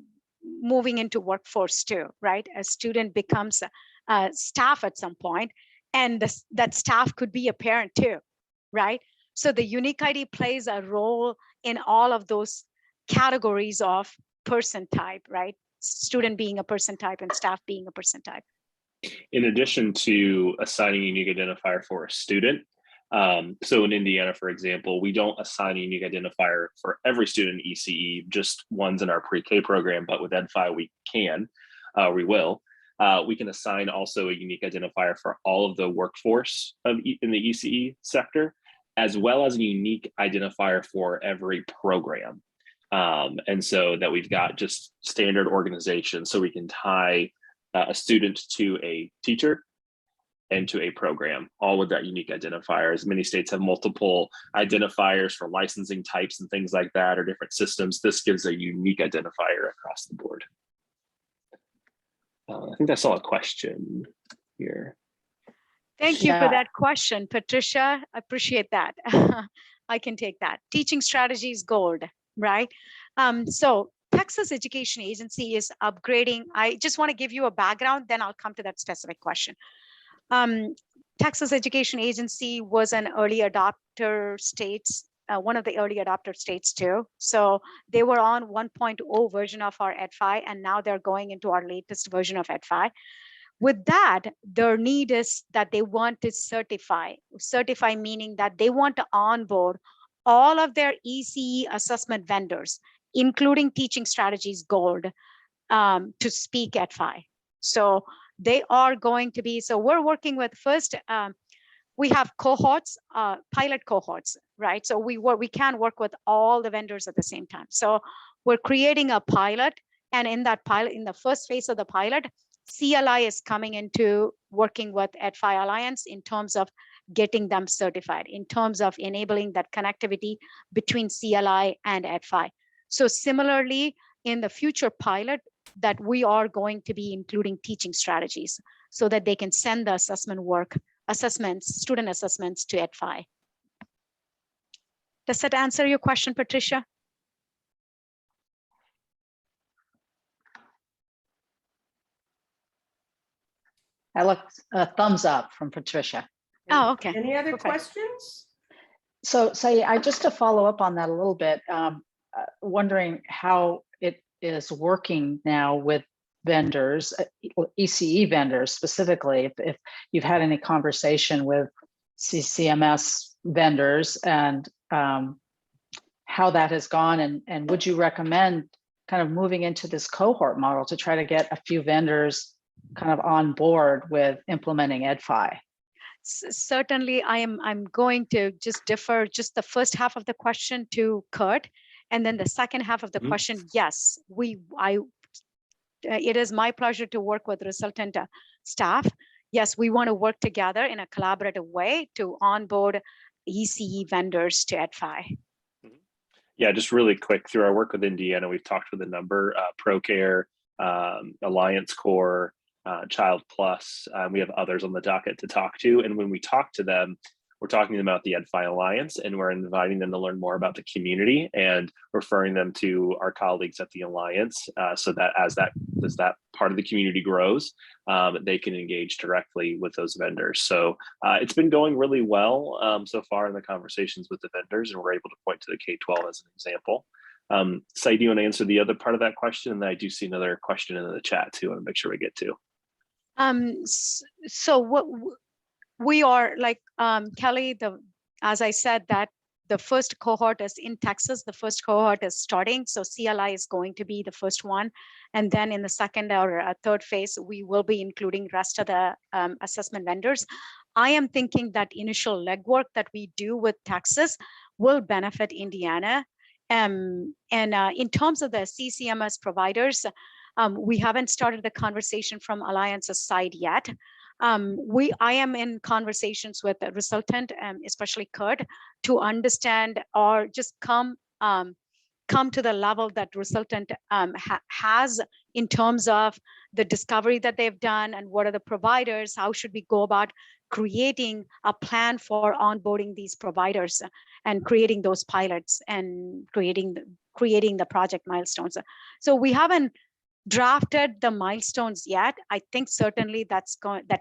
moving into workforce too, right? A student becomes a staff at some point, and that staff could be a parent too, right? So the unique ID plays a role in all of those categories of person type, right? Student being a person type and staff being a person type. In addition to assigning a unique identifier for a student, so in Indiana, for example, we don't assign a unique identifier for every student in ECE, just ones in our pre-K program, but with EdFi, we will. We can assign also a unique identifier for all of the workforce in the ECE sector, as well as a unique identifier for every program. And so that we've got just standard organization, so we can tie a student to a teacher and to a program, all with that unique identifier. As many states have multiple identifiers for licensing types and things like that, or different systems, this gives a unique identifier across the board. I think I saw a question here. Thank you for Yeah. that question, Patricia. I appreciate that. I can take that. Teaching strategies gold, right? So Texas Education Agency is upgrading. I just want to give you a background, then I'll come to that specific question. Texas Education Agency was an early adopter states, one of the early adopter states too. So they were on 1.0 version of our EdFi, and now they're going into our latest version of EdFi. With that, their need is that they want to certify meaning that they want to onboard all of their ECE assessment vendors, including Teaching Strategies Gold, to speak EdFi. So they are going to be, so we're working with first, we have cohorts, pilot cohorts, right? So we can work with all the vendors at the same time. So we're creating a pilot, and in that pilot, in the first phase of the pilot, CLI is coming into working with EdFi Alliance in terms of getting them certified, in terms of enabling that connectivity between CLI and EdFi. So similarly, in the future pilot, that we are going to be including Teaching Strategies so that they can send the assessment work, student assessments to EdFi. Does that answer your question, Patricia? I look a thumbs up from Patricia. Oh, okay. Any other Perfect. questions? So I just to follow up on that a little bit, wondering how it is working now with vendors, ECE vendors specifically, if you've had any conversation with CCMS vendors, and how that has gone, and would you recommend kind of moving into this cohort model to try to get a few vendors kind of on board with implementing EdFi? Certainly, I'm going to just defer just the first half of the question to Kurt, and then the second half of the question. Yes, it is my pleasure to work with Resultant staff. Yes, we want to work together in a collaborative way to onboard ECE vendors to EdFi. Yeah, just really quick, through our work with Indiana, we've talked with a number, ProCare, Alliance Core, Child Plus. We have others on the docket to talk to. And when we talk to them, we're talking to them about the EdFi Alliance, and we're inviting them to learn more about the community and referring them to our colleagues at the Alliance, so that as that part of the community grows, they can engage directly with those vendors. So it's been going really well so far in the conversations with the vendors, and we're able to point to the K-12 as an example. Said, do you want to answer the other part of that question? And then I do see another question in the chat too, I want to make sure we get to. So what we are like, Kelly, as I said, that the first cohort is in Texas, the first cohort is starting. So CLI is going to be the first one. And then in the second or third phase, we will be including rest of the assessment vendors. I am thinking that initial legwork that we do with Texas will benefit Indiana. In terms of the CCMS providers, we haven't started the conversation from Alliance's side yet. I am in conversations with the Resultant, especially Kurt, to understand or just come to the level that Resultant has in terms of the discovery that they've done and what are the providers, how should we go about creating a plan for onboarding these providers and creating those pilots and creating the project milestones. So we haven't drafted the milestones yet. I think certainly that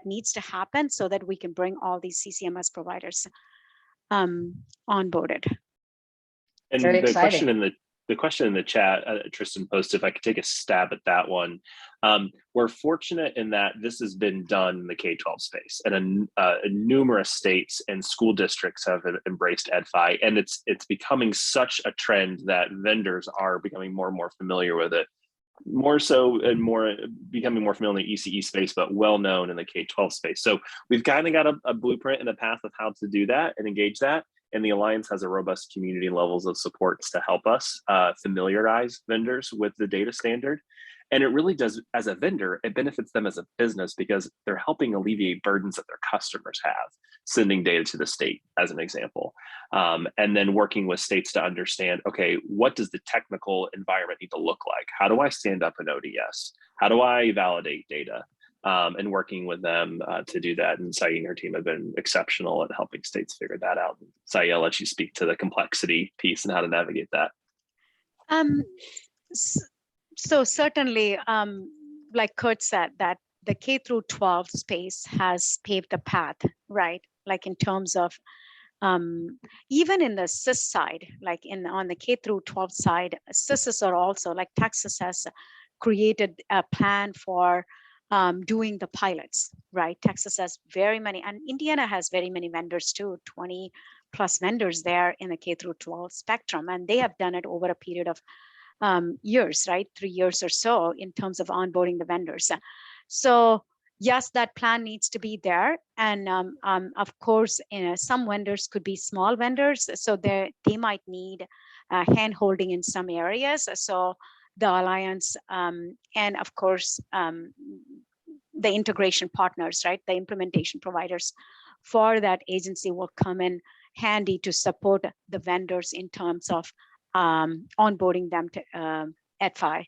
needs to happen so that we can bring all these CCMS providers onboarded. And Very the exciting. question in the the question in the chat, Tristan posted, if I could take a stab at that one. We're fortunate in that this has been done in the K-12 space, and numerous states and school districts have embraced EdFi, and it's becoming such a trend that vendors are becoming more and more familiar with it. More so and more becoming more familiar in the ECE space, but well known in the K-12 space. So we've kind of got a blueprint and a path of how to do that and engage that. And the Alliance has a robust community and levels of supports to help us familiarize vendors with the data standard. And it really does, as a vendor, it benefits them as a business because they're helping alleviate burdens that their customers have, sending data to the state, as an example. And then working with states to understand, okay, what does the technical environment need to look like? How do I stand up an ODS? How do I validate data? And working with them to do that. And Saeed and her team have been exceptional at helping states figure that out. Saeed, I'll let you speak to the complexity piece and how to navigate that. So certainly, like Kurt said, that the K through 12 space has paved the path, right? Like in terms of even in the SIS side, like on the K through 12 side, SISs are also, like Texas has created a plan for doing the pilots, right? Texas has very many, and Indiana has very many vendors too, 20 plus vendors there in the K through 12 spectrum, and they have done it over a period of years, right? 3 years or so in terms of onboarding the vendors. So yes, that plan needs to be there. And of course, some vendors could be small vendors, so they might need hand holding in some areas. So the Alliance and of course, the integration partners, right? The implementation providers for that agency will come in handy to support the vendors in terms of onboarding them to EdFi.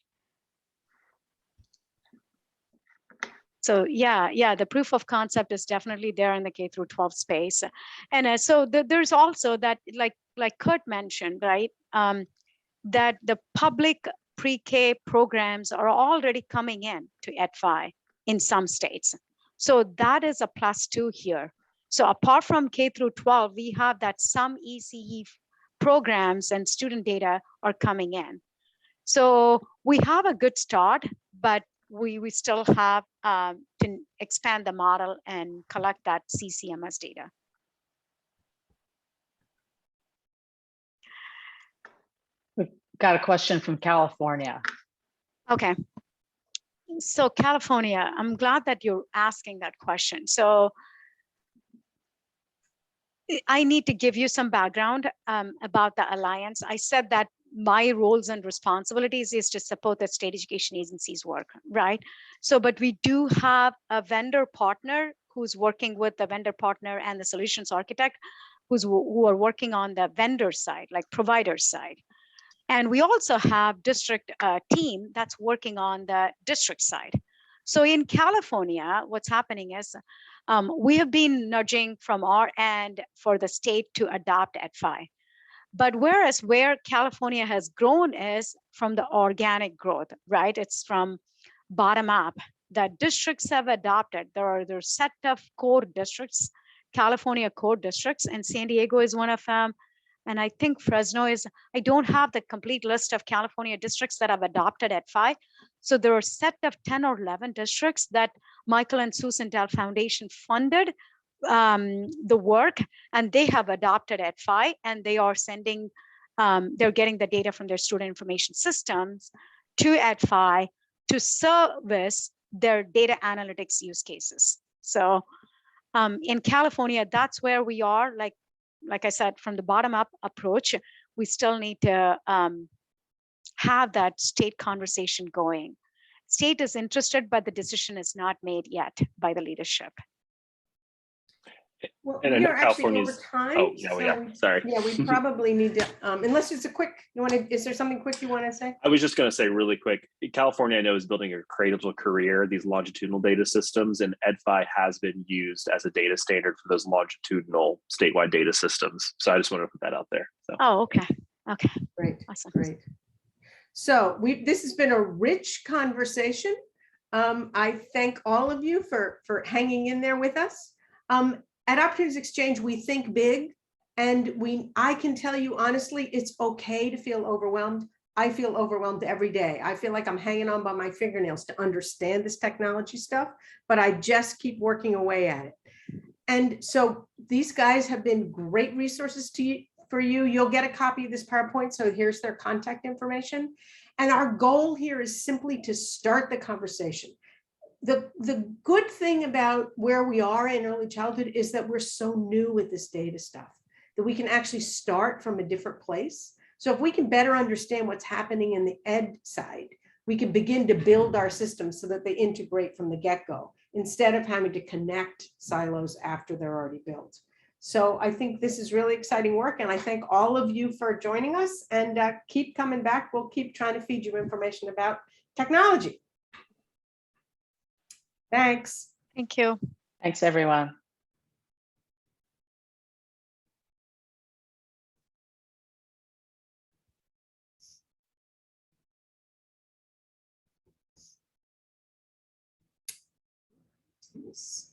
So yeah, the proof of concept is definitely there in the K through 12 space. And so there's also that, like Kurt mentioned, right? That the public pre-K programs are already coming in to EdFi in some states. So that is a plus too here. So apart from K through 12, we have that some ECE programs and student data are coming in. So we have a good start, but we still have to expand the model and collect that CCMS data. We've got a question from California. Okay. So California, I'm glad that you're asking that question. So I need to give you some background about the Alliance. I said that my roles and responsibilities is to support the state education agencies' work, right? So, but we do have a vendor partner who's working with the vendor partner and the solutions architect who are working on the vendor side, like provider side. And we also have district team that's working on the district side. So in California, what's happening is we have been nudging from our end for the state to adopt EdFi. But whereas where California has grown is from the organic growth, right? It's from bottom up that districts have adopted. There are a set of core districts, California core districts, and San Diego is one of them. And I think Fresno is, I don't have the complete list of California districts that have adopted EdFi. So there are a set of 10 or 11 districts that Michael and Susan Dell Foundation funded the work, and they have adopted EdFi, and they are sending, they're getting the data from their student information systems to EdFi to service their data analytics use cases. So in California, that's where we are. Like I said, from the bottom up approach, we still need to have that state conversation going. State is interested, but the decision is not made yet by the leadership. Well, And I we know are actually over California's- time. Oh, yeah, we are. Sorry. Yeah, we probably need to, unless it's a quick, is there something quick you want to say? I was just going to say really quick, California, I know, is building a cradle to career, these longitudinal data systems, and EdFi has been used as a data standard for those longitudinal statewide data systems. So I just wanted to put that out there. So. Oh, okay. Okay. Great. Awesome. Great. So this has been a rich conversation. I thank all of you for hanging in there with us. At Opportunities Exchange, we think big, and I can tell you honestly, it's okay to feel overwhelmed. I feel overwhelmed every day. I feel like I'm hanging on by my fingernails to understand this technology stuff, but I just keep working away at it. And so these guys have been great resources to you, for you. You'll get a copy of this PowerPoint. So here's their contact information. And our goal here is simply to start the conversation. The good thing about where we are in early childhood is that we're so new with this data stuff that we can actually start from a different place. So if we can better understand what's happening in the ed side, we can begin to build our systems so that they integrate from the get-go instead of having to connect silos after they're already built. So I think this is really exciting work, and I thank all of you for joining us, and keep coming back. We'll keep trying to feed you information about technology. Thanks. Thank you. Thanks, everyone. Yes.